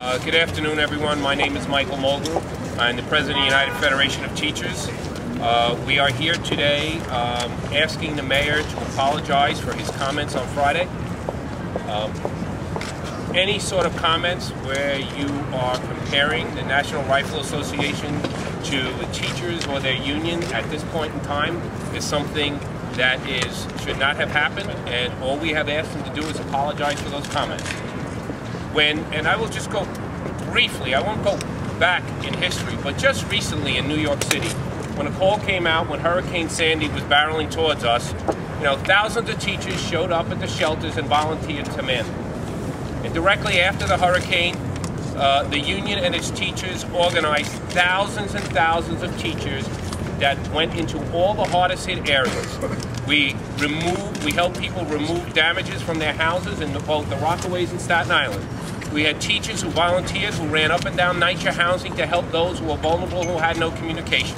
Good afternoon, everyone. My name is Michael Mulgrew. I'm the President of the United Federation of Teachers. We are here today asking the mayor to apologize for his comments on Friday. Any sort of comments where you are comparing the National Rifle Association to the teachers or their union at this point in time is something that should not have happened, and all we have asked him to do is apologize for those comments. And I will just go briefly, I won't go back in history, but just recently in New York City, when a call came out when Hurricane Sandy was barreling towards us, thousands of teachers showed up at the shelters and volunteered to man them. And directly after the hurricane, the union and its teachers organized thousands and thousands of teachers that went into all the hardest hit areas. We helped people remove damages from their houses in both the Rockaways and Staten Island. We had teachers who volunteered, who ran up and down NYCHA housing to help those who were vulnerable, who had no communication.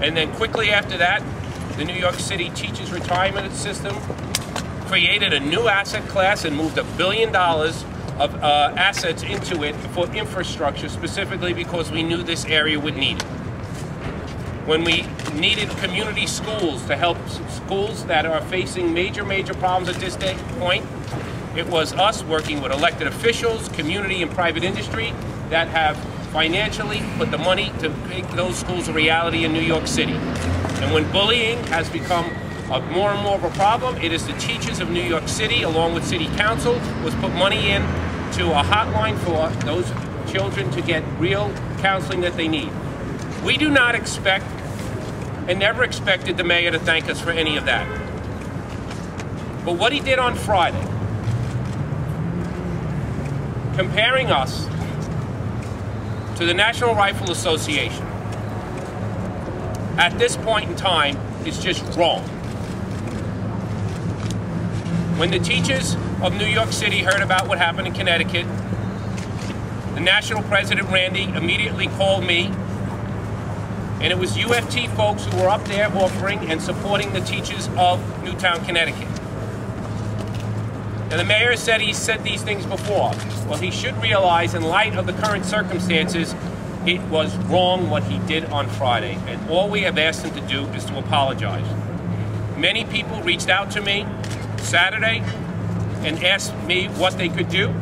And then quickly after that, the New York City Teachers Retirement System created a new asset class and moved $1 billion of assets into it for infrastructure, specifically because we knew this area would need it. When we needed community schools to help schools that are facing major problems at this point, it was us working with elected officials, community and private industry that have financially put the money to make those schools a reality in New York City. And when bullying has become more and more of a problem, it is the teachers of New York City, along with City Council, was put money in to a hotline for those children to get real counseling that they need. We do not expect and never expected the mayor to thank us for any of that. But what he did on Friday, comparing us to the National Rifle Association, at this point in time, is just wrong. When the teachers of New York City heard about what happened in Connecticut, the national president, Randy, immediately called me, and it was UFT folks who were up there offering and supporting the teachers of Newtown, Connecticut. And the mayor said he's said these things before. Well, he should realize, in light of the current circumstances, it was wrong what he did on Friday. And all we have asked him to do is to apologize. Many people reached out to me Saturday and asked me what they could do.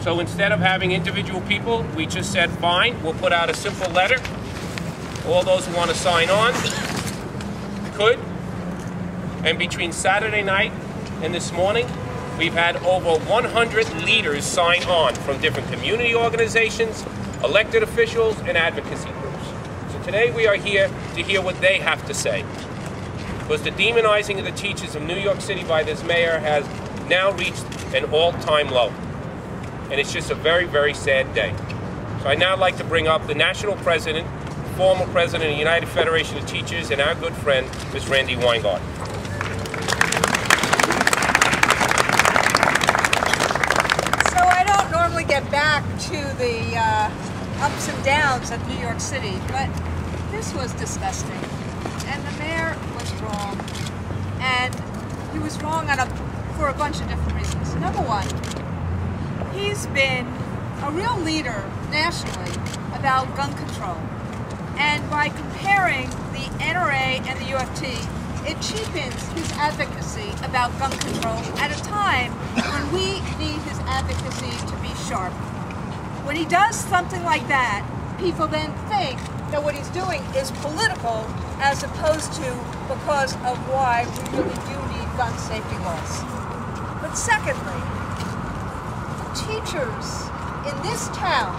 So instead of having individual people, we just said, fine, we'll put out a simple letter. All those who want to sign on could. And between Saturday night and this morning, we've had over 100 leaders sign on from different community organizations, elected officials, and advocacy groups. So today we are here to hear what they have to say. Because the demonizing of the teachers of New York City by this mayor has now reached an all-time low. And it's just a very sad day. So I'd now like to bring up the national president, former president of the United Federation of Teachers, and our good friend, Ms. Randy Weingart. Get back to the ups and downs of New York City, but this was disgusting, and the mayor was wrong, and he was wrong for a bunch of different reasons. Number one, he's been a real leader nationally about gun control, and by comparing the NRA and the UFT, it cheapens his advocacy about gun control at a time when we need his advocacy to be sharp. When he does something like that, people then think that what he's doing is political as opposed to because of why we really do need gun safety laws. But secondly, teachers in this town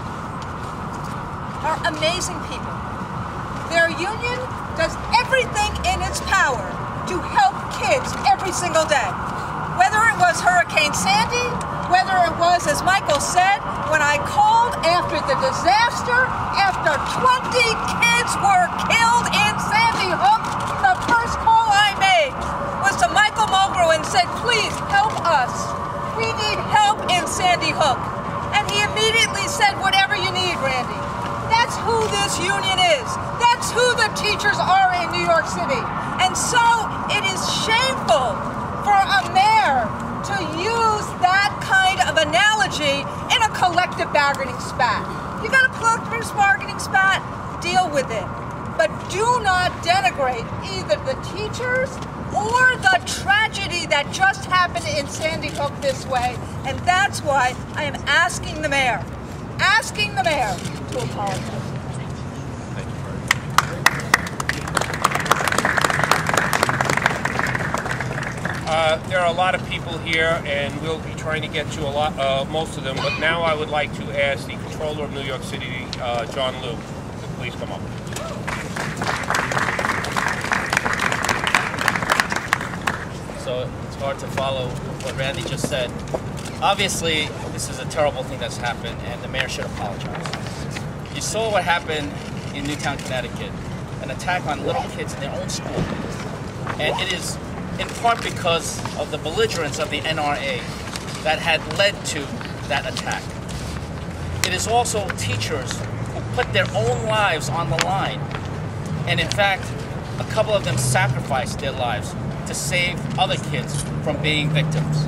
are amazing people. Their union does everything in its power to help kids every single day. Whether it was Hurricane Sandy, whether it was, as Michael said, when I called after the disaster, after 20 kids were killed in Sandy Hook, the first call I made was to Michael Mulgrew and said, please help us. We need help in Sandy Hook. And he immediately said, whatever you need, Randy. That's who this union is. That's who the teachers are in New York City. And so it is shameful for a mayor to use that kind of analogy collective bargaining spat. You got a collective bargaining spat, deal with it. But do not denigrate either the teachers or the tragedy that just happened in Sandy Hook this way. And that's why I am asking the mayor to apologize. There are a lot of people here, and we'll be trying to get to most of them. But now I would like to ask the Controller of New York City, John Liu, to please come up. So it's hard to follow what Randy just said. Obviously, this is a terrible thing that's happened, and the mayor should apologize. You saw what happened in Newtown, Connecticut, an attack on little kids in their own school. And it is in part because of the belligerence of the NRA that had led to that attack. It is also teachers who put their own lives on the line. And in fact, a couple of them sacrificed their lives to save other kids from being victims.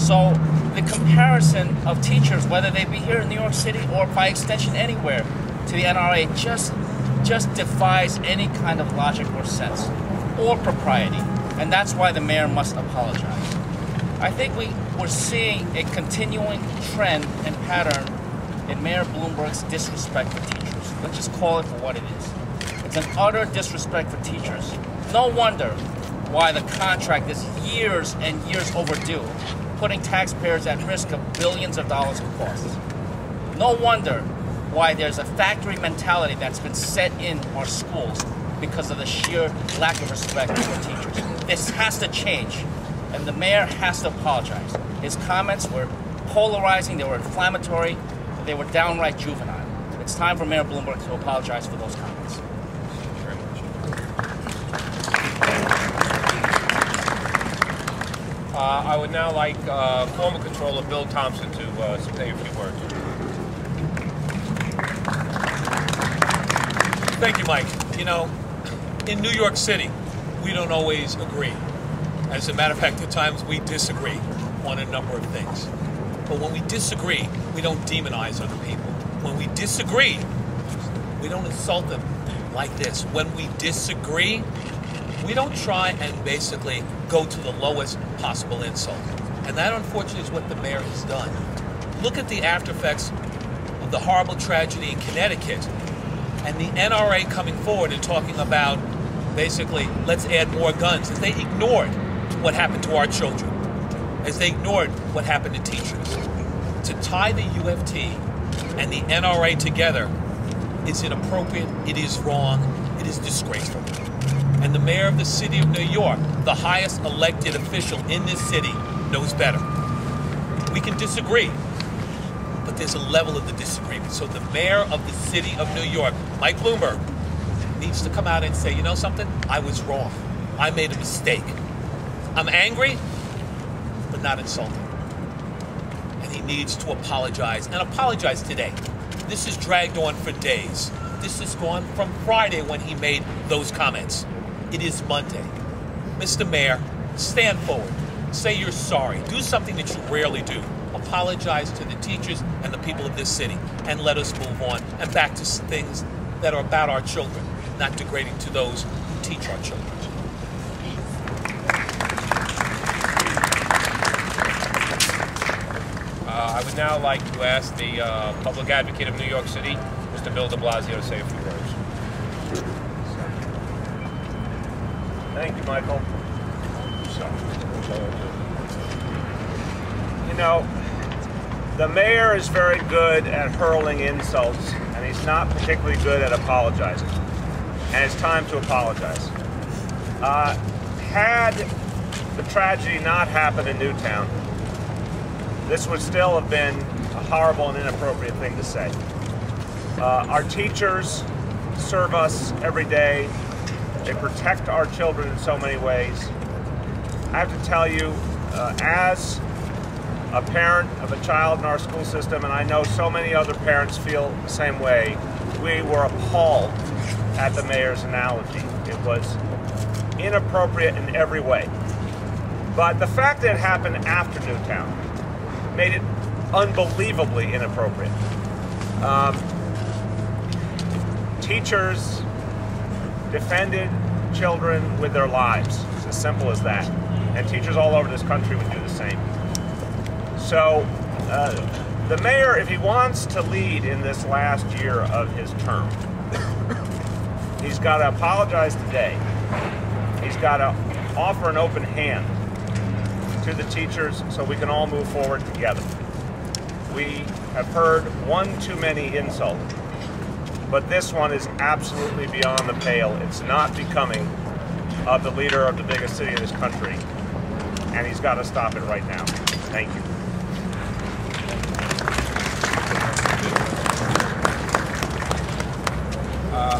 So the comparison of teachers, whether they be here in New York City or by extension anywhere, to the NRA just defies any kind of logic or sense or propriety. And that's why the mayor must apologize. I think we're seeing a continuing trend and pattern in Mayor Bloomberg's disrespect for teachers. Let's just call it for what it is. It's an utter disrespect for teachers. No wonder why the contract is years and years overdue, putting taxpayers at risk of billions of dollars in costs. No wonder why there's a factory mentality that's been set in our schools because of the sheer lack of respect for teachers. This has to change, and the mayor has to apologize. His comments were polarizing, they were inflammatory, they were downright juvenile. It's time for Mayor Bloomberg to apologize for those comments. Very much. I would now like former Controller Bill Thompson to say a few words. Thank you, Mike. You know, in New York City, we don't always agree. As a matter of fact, at times we disagree on a number of things. But when we disagree, we don't demonize other people. When we disagree, we don't insult them like this. When we disagree, we don't try and basically go to the lowest possible insult. And that, unfortunately, is what the mayor has done. Look at the after effects of the horrible tragedy in Connecticut and the NRA coming forward and talking about basically, let's add more guns, as they ignored what happened to our children, as they ignored what happened to teachers. To tie the UFT and the NRA together is inappropriate, it is wrong, it is disgraceful. And the mayor of the city of New York, the highest elected official in this city, knows better. We can disagree, but there's a level of the disagreement. So the mayor of the city of New York, Mike Bloomberg, needs to come out and say, you know something? I was wrong. I made a mistake. I'm angry, but not insulted. And he needs to apologize, and apologize today. This has dragged on for days. This has gone from Friday when he made those comments. It is Monday. Mr. Mayor, stand forward. Say you're sorry. Do something that you rarely do. Apologize to the teachers and the people of this city, and let us move on and back to things that are about our children, not degrading to those who teach our children. I would now like to ask the Public Advocate of New York City, Mr. Bill de Blasio, to say a few words. Thank you, Michael. You know, the mayor is very good at hurling insults, and he's not particularly good at apologizing. And it's time to apologize. Had the tragedy not happened in Newtown, this would still have been a horrible and inappropriate thing to say. Our teachers serve us every day. They protect our children in so many ways. I have to tell you, as a parent of a child in our school system, and I know so many other parents feel the same way, we were appalled at the mayor's analogy. It was inappropriate in every way. But the fact that it happened after Newtown made it unbelievably inappropriate. Teachers defended children with their lives. It's as simple as that. And teachers all over this country would do the same. So the mayor, if he wants to lead in this last year of his term, he's got to apologize today. He's got to offer an open hand to the teachers so we can all move forward together. We have heard one too many insults, but this one is absolutely beyond the pale. It's not becoming of the leader of the biggest city of this country, and he's got to stop it right now. Thank you.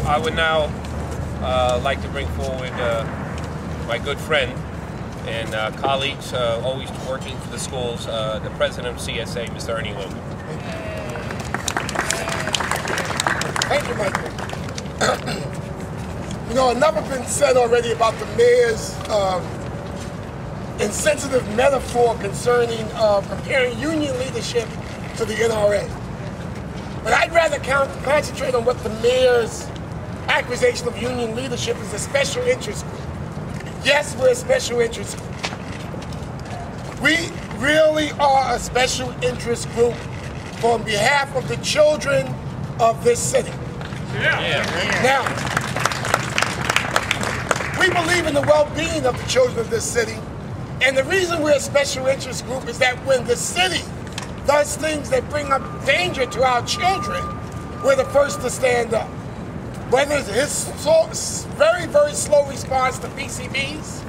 I would now like to bring forward my good friend and colleagues, always working for the schools, the president of CSA, Mr. Ernie Logan. Thank you, Michael. You know, enough has been said already about the mayor's insensitive metaphor concerning comparing union leadership to the NRA. But I'd rather concentrate on what the mayor's accusation of union leadership is a special interest group. Yes, we're a special interest group. We really are a special interest group on behalf of the children of this city. Yeah. Now, we believe in the well-being of the children of this city, and the reason we're a special interest group is that when the city does things that bring up danger to our children, we're the first to stand up. Whether it's his very, very slow response to PCBs,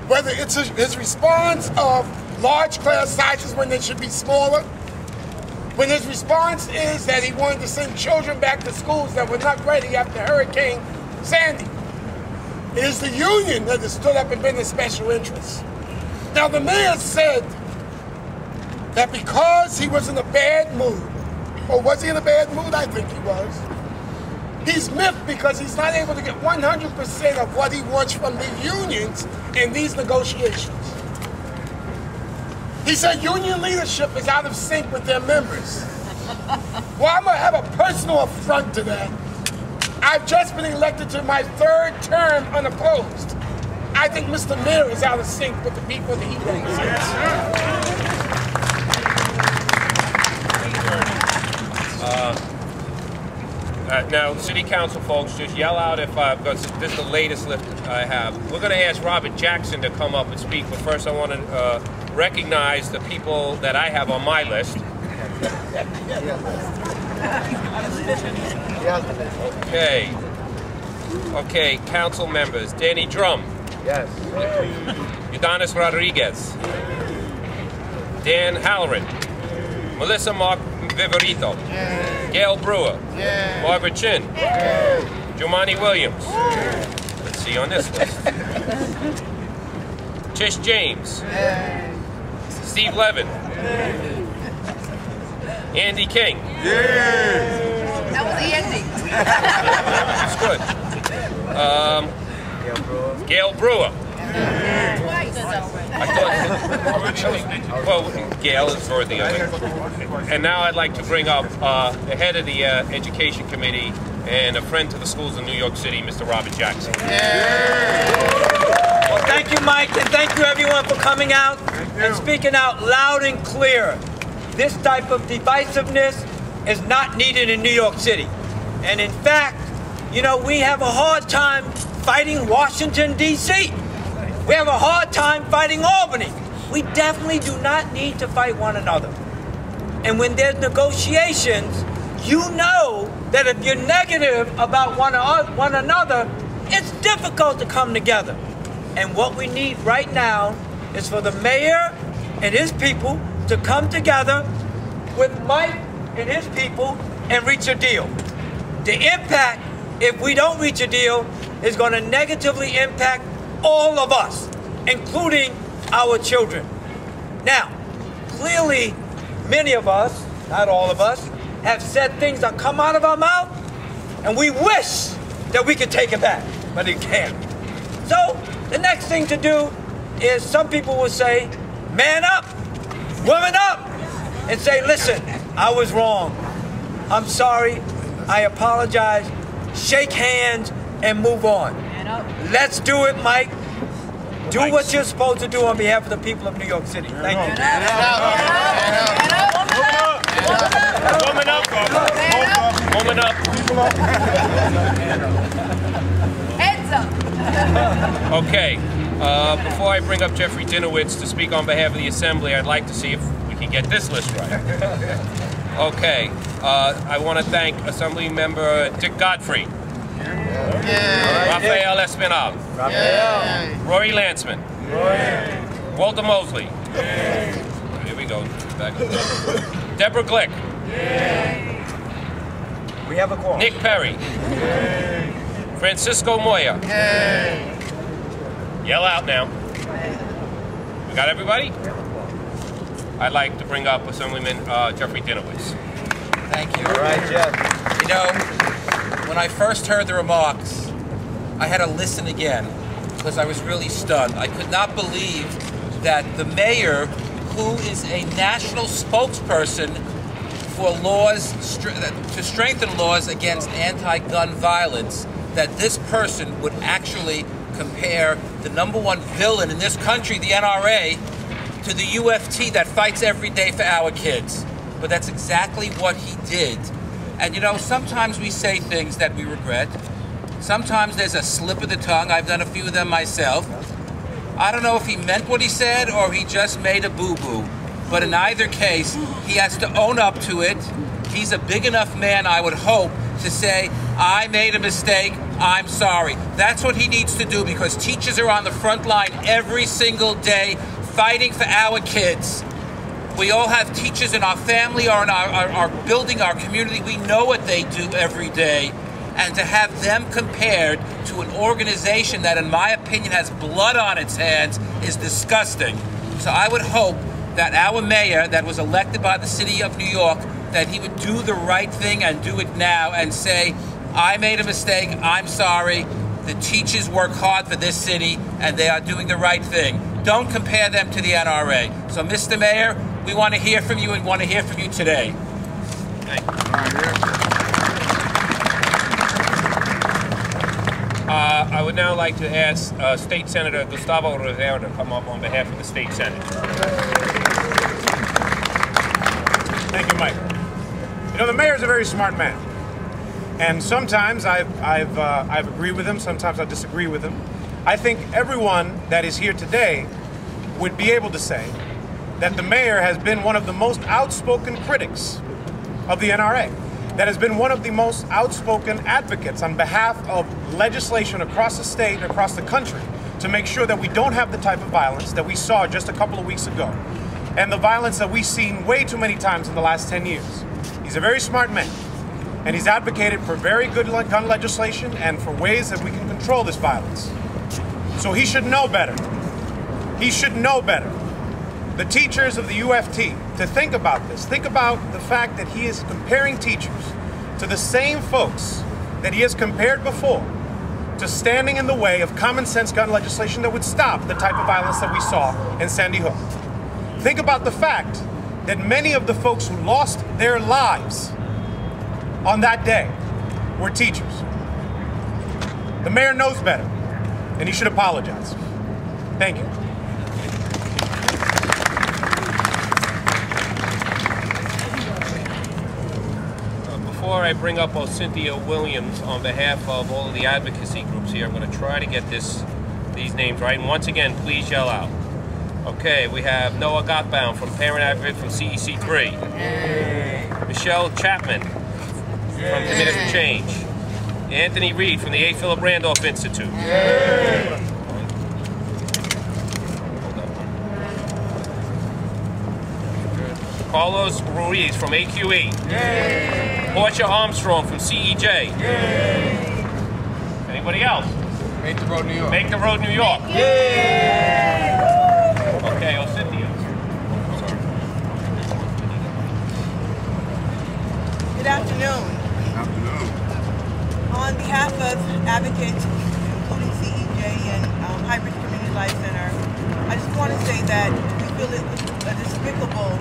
whether it's his response of large class sizes when they should be smaller, when his response is that he wanted to send children back to schools that were not ready after Hurricane Sandy. It is the union that has stood up and been a special interest. Now, the mayor said that because he was in a bad mood, or was he in a bad mood? I think he was. He's miffed because he's not able to get 100% of what he wants from the unions in these negotiations. He said union leadership is out of sync with their members. Well, I'm going to have a personal affront to that. I've just been elected to my third term unopposed. I think Mr. Mayor is out of sync with the people that he represents. Now, City Council folks, just yell out if, because this is the latest list I have. We're going to ask Robert Jackson to come up and speak, but first I want to recognize the people that I have on my list. Okay, council members. Danny Drum. Yes. Udonis Rodriguez. Dan Halloran. Melissa Mark Viverito. Gail Brewer. Margaret Chin. Jomani Williams. Let's see on this list. Tish James. Steve Levin. Andy King. That was the ending. That's good. Gail Brewer. I thought, well, Gail is worthy of it. And now I'd like to bring up the head of the Education Committee and a friend to the schools in New York City, Mr. Robert Jackson. Well, thank you, Mike, and thank you, everyone, for coming out and speaking out loud and clear. This type of divisiveness is not needed in New York City. And in fact, you know, we have a hard time fighting Washington, D.C. We have a hard time fighting Albany. We definitely do not need to fight one another. And when there's negotiations, you know that if you're negative about one another, it's difficult to come together. And what we need right now is for the mayor and his people to come together with Mike and his people and reach a deal. The impact, if we don't reach a deal, is going to negatively impact all of us, including our children. Now, clearly, many of us, not all of us, have said things that come out of our mouth, and we wish that we could take it back, but it can't. So, the next thing to do is some people will say, man up, woman up, and say, listen, I was wrong. I'm sorry. I apologize. Shake hands and move on. Let's do it, Mike. Do what you're supposed to do on behalf of the people of New York City. Thank you. Woman up. Woman up. Heads up. Okay. Before I bring up Jeffrey Dinowitz to speak on behalf of the Assembly, I'd like to see if we can get this list right. Okay. I want to thank Assembly Member Dick Godfrey. Rafael Espinal. Rory Lanceman. Walter Mosley. Here we go. Back up. Deborah Glick. We have a quorum. Nick Perry. Francisco Moya. Yell out now. We got everybody? I'd like to bring up Assemblyman Jeffrey Dinowitz. Thank you. All right, Jeff. You know, when I first heard the remarks, I had to listen again because I was really stunned. I could not believe that the mayor, who is a national spokesperson for laws, to strengthen laws against anti-gun violence, that this person would actually compare the #1 villain in this country, the NRA, to the UFT that fights every day for our kids. But that's exactly what he did. And you know, sometimes we say things that we regret. Sometimes there's a slip of the tongue. I've done a few of them myself. I don't know if he meant what he said or he just made a boo-boo. But in either case, he has to own up to it. He's a big enough man, I would hope, to say, I made a mistake, I'm sorry. That's what he needs to do because teachers are on the front line every single day fighting for our kids. We all have teachers in our family or in our building, our community. We know what they do every day. And to have them compared to an organization that, in my opinion, has blood on its hands is disgusting. So I would hope that our mayor that was elected by the city of New York, that he would do the right thing and do it now and say, I made a mistake, I'm sorry. The teachers work hard for this city and they are doing the right thing. Don't compare them to the NRA. So, Mr. Mayor, we want to hear from you and want to hear from you today. Thank you. I would now like to ask State Senator Gustavo Rivera to come up on behalf of the State Senate. Thank you, Mike. You know, the mayor's a very smart man. And sometimes I've agreed with him, sometimes I disagree with him. I think everyone that is here today would be able to say that the mayor has been one of the most outspoken critics of the NRA, that has been one of the most outspoken advocates on behalf of legislation across the state and across the country to make sure that we don't have the type of violence that we saw just a couple of weeks ago, and the violence that we've seen way too many times in the last 10 years. He's a very smart man, and he's advocated for very good gun legislation and for ways that we can control this violence. So he should know better. He should know better. The teachers of the UFT, to think about this. Think about the fact that he is comparing teachers to the same folks that he has compared before to standing in the way of common sense gun legislation that would stop the type of violence that we saw in Sandy Hook. Think about the fact that many of the folks who lost their lives on that day were teachers. The mayor knows better, and he should apologize. Thank you. Before I bring up Cynthia Williams on behalf of all of the advocacy groups here, I'm going to try to get these names right. And once again, please yell out. Okay, we have Noah Gottbaum from Parent Advocate from CEC3. Yay. Michelle Chapman from Committed for Change. Anthony Reed from the A. Philip Randolph Institute. Yay. Carlos Ruiz from AQE. Yay. Portia Armstrong from CEJ. Yay. Anybody else? Make the Road New York. Make the Road New York. Yay. Okay, Cynthia. Good afternoon. On behalf of advocates, including CEJ and Hybrid Community Life Center, I just want to say that we feel it was a despicable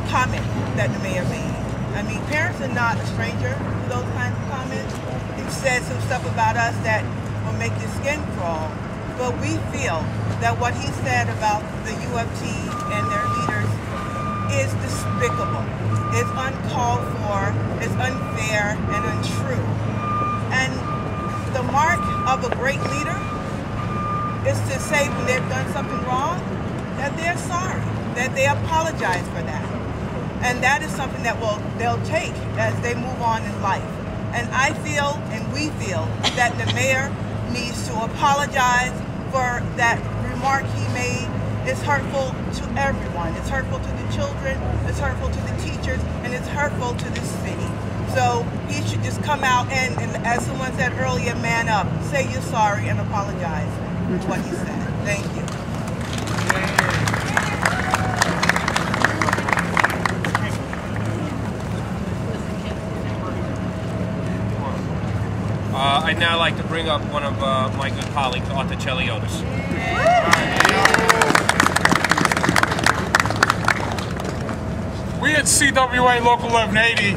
comment that the mayor made. I mean, parents are not a stranger to those kinds of comments. He said some stuff about us that will make your skin crawl. But we feel that what he said about the UFT and their leaders is despicable. It's uncalled for, it's unfair and untrue. And the mark of a great leader is to say when they've done something wrong, that they're sorry, that they apologize for that. And that is something that they'll take as they move on in life. And I feel, and we feel, that the mayor needs to apologize for that remark he made. It's hurtful to everyone. It's hurtful to the children, it's hurtful to the teachers, and it's hurtful to the city. So he should just come out and as someone said earlier, man up, say you're sorry and apologize for what he said. Thank you. I'd now like to bring up one of my good colleagues, Arthur Cheliotis. We at CWA Local 1180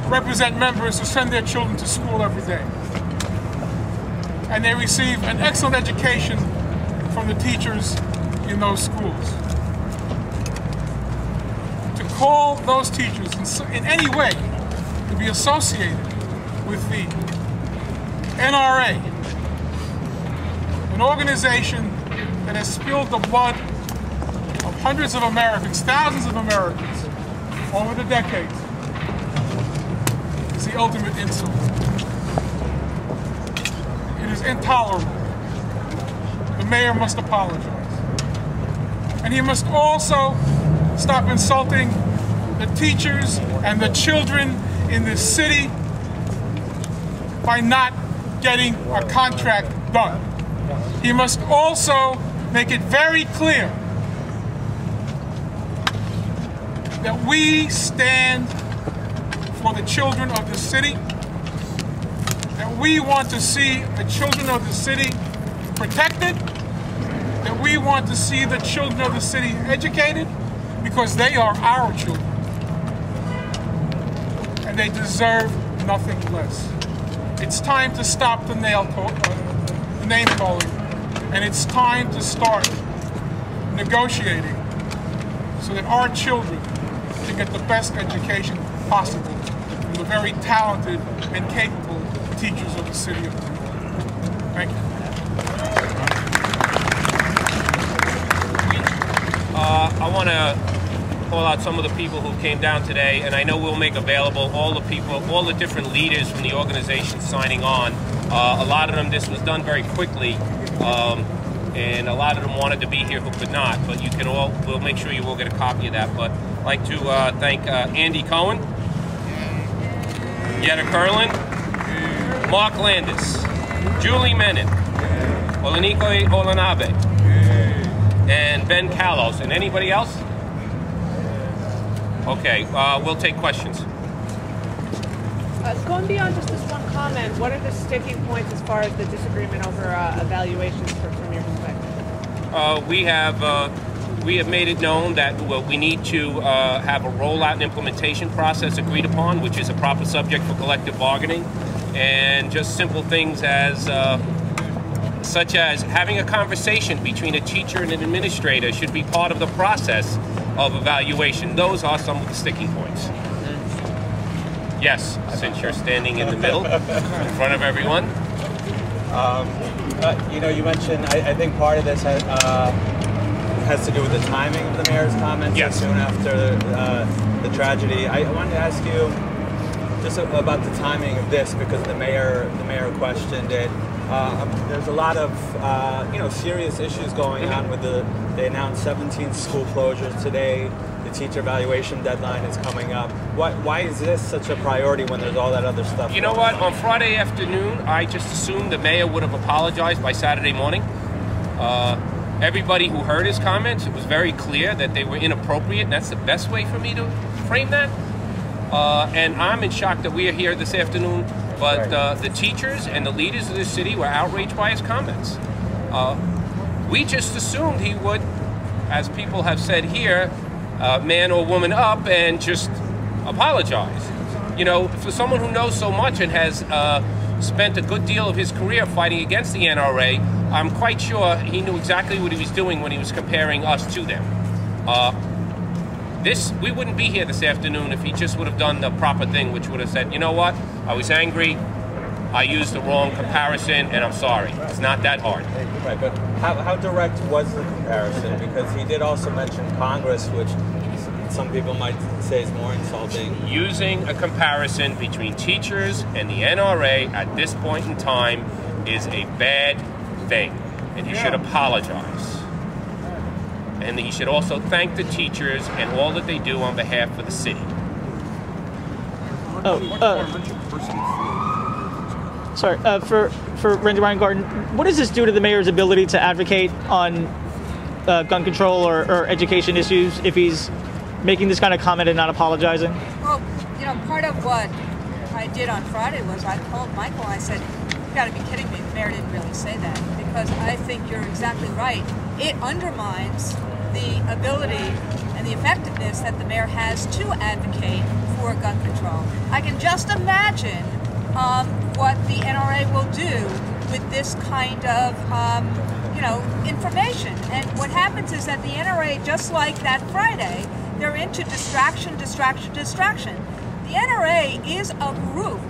represent members who send their children to school every day. And they receive an excellent education from the teachers in those schools. To call those teachers in any way to be associated with the NRA, an organization that has spilled the blood of hundreds of Americans, thousands of Americans, over the decades, is the ultimate insult. It is intolerable. The mayor must apologize. And he must also stop insulting the teachers and the children in this city by not getting a contract done. He must also make it very clear that we stand for the children of the city, that we want to see the children of the city protected, that we want to see the children of the city educated, because they are our children, and they deserve nothing less. It's time to stop the name calling, and it's time to start negotiating so that our children can get the best education possible from the very talented and capable teachers of the city of New York. Thank you. I want to call out some of the people who came down today, and I know we'll make available all the people, all the different leaders from the organization signing on. A lot of them, this was done very quickly, and a lot of them wanted to be here who could not, but you can all, we'll make sure you will get a copy of that. But I'd like to thank Andy Cohen, Yetta Curlin, Mark Landis, Julie Menon, Olaniko Olanabe, and Ben Kalos. And anybody else? Okay, we'll take questions. Going beyond just this one comment, what are the sticking points as far as the disagreement over evaluations from your perspective? We have made it known that we need to have a rollout and implementation process agreed upon, which is a proper subject for collective bargaining, and just simple things as such as having a conversation between a teacher and an administrator should be part of the process of evaluation. Those are some of the sticking points. Yes, since you're standing in the middle, in front of everyone. You know, you mentioned, I think part of this has to do with the timing of the mayor's comments. Yes. Soon after the tragedy. I wanted to ask you just about the timing of this, because the mayor questioned it. There's a lot of serious issues going on with they announced 17 school closures today. The teacher evaluation deadline is coming up. Why is this such a priority when there's all that other stuff? You know what? On Friday afternoon, I just assumed the mayor would have apologized by Saturday morning. Everybody who heard his comments, it was very clear that they were inappropriate, and that's the best way for me to frame that. And I'm in shock that we are here this afternoon, but the teachers and the leaders of this city were outraged by his comments. We just assumed he would, as people have said here, man or woman up and just apologize. You know, for someone who knows so much and has spent a good deal of his career fighting against the NRA, I'm quite sure he knew exactly what he was doing when he was comparing us to them. We wouldn't be here this afternoon if he just would have done the proper thing, which would have said, you know what, I was angry, I used the wrong comparison, and I'm sorry. It's not that hard. Right, but how direct was the comparison? Because he did also mention Congress, which some people might say is more insulting. Using a comparison between teachers and the NRA at this point in time is a bad thing, and he should apologize. And he should also thank the teachers and all that they do on behalf of the city. Sorry, for Randy Weingarten, what does this do to the mayor's ability to advocate on gun control or education issues if he's making this kind of comment and not apologizing? Well, you know, part of what I did on Friday was I called Michael. I said, "You got to be kidding me! The mayor didn't really say that," because I think you're exactly right. It undermines the ability and the effectiveness that the mayor has to advocate for gun control. I can just imagine what the NRA will do with this kind of, you know, information. And what happens is that the NRA, just like that Friday, they're into distraction, distraction, distraction. The NRA is a group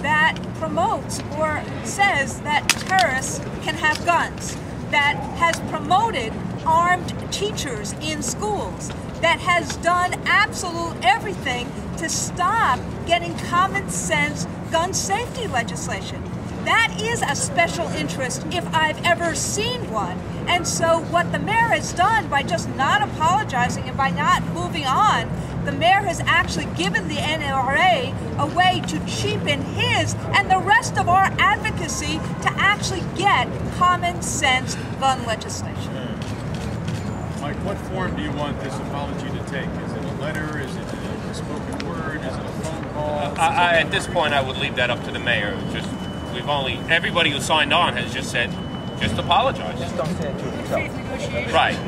that promotes or says that terrorists can have guns, that has promoted armed teachers in schools, that has done absolute everything to stop getting common sense gun safety legislation. That is a special interest if I've ever seen one. And so what the mayor has done by just not apologizing and by not moving on, the mayor has actually given the NRA a way to cheapen his and the rest of our advocacy to actually get common sense gun legislation. Mike, what form do you want this apology to take? Is it a letter? Is it a spoken word? Is it a phone call? At this point, I would leave that up to the mayor. Everybody who signed on has just said, just apologize. Just don't say it to yourself. Right.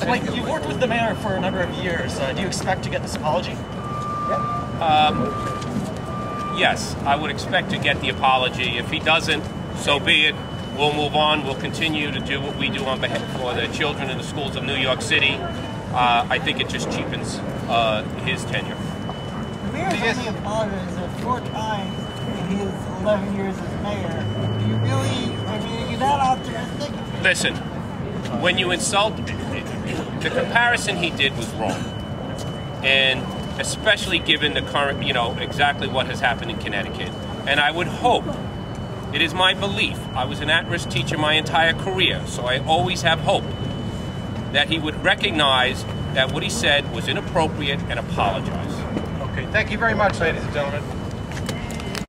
Mike, you've worked with the mayor for a number of years. Do you expect to get this apology? Yes, I would expect to get the apology. If he doesn't, so be it. We'll move on. We'll continue to do what we do on behalf for the children in the schools of New York City. I think it just cheapens his tenure. The mayor's only apologized 4 times in his 11 years as mayor. Do you really, I mean, are you that optimistic? Listen, when you insult, the comparison he did was wrong. And especially given the current, you know, exactly what has happened in Connecticut. And I would hope, it is my belief, I was an at-risk teacher my entire career, so I always have hope that he would recognize that what he said was inappropriate and apologize. Okay, thank you very much, ladies and gentlemen.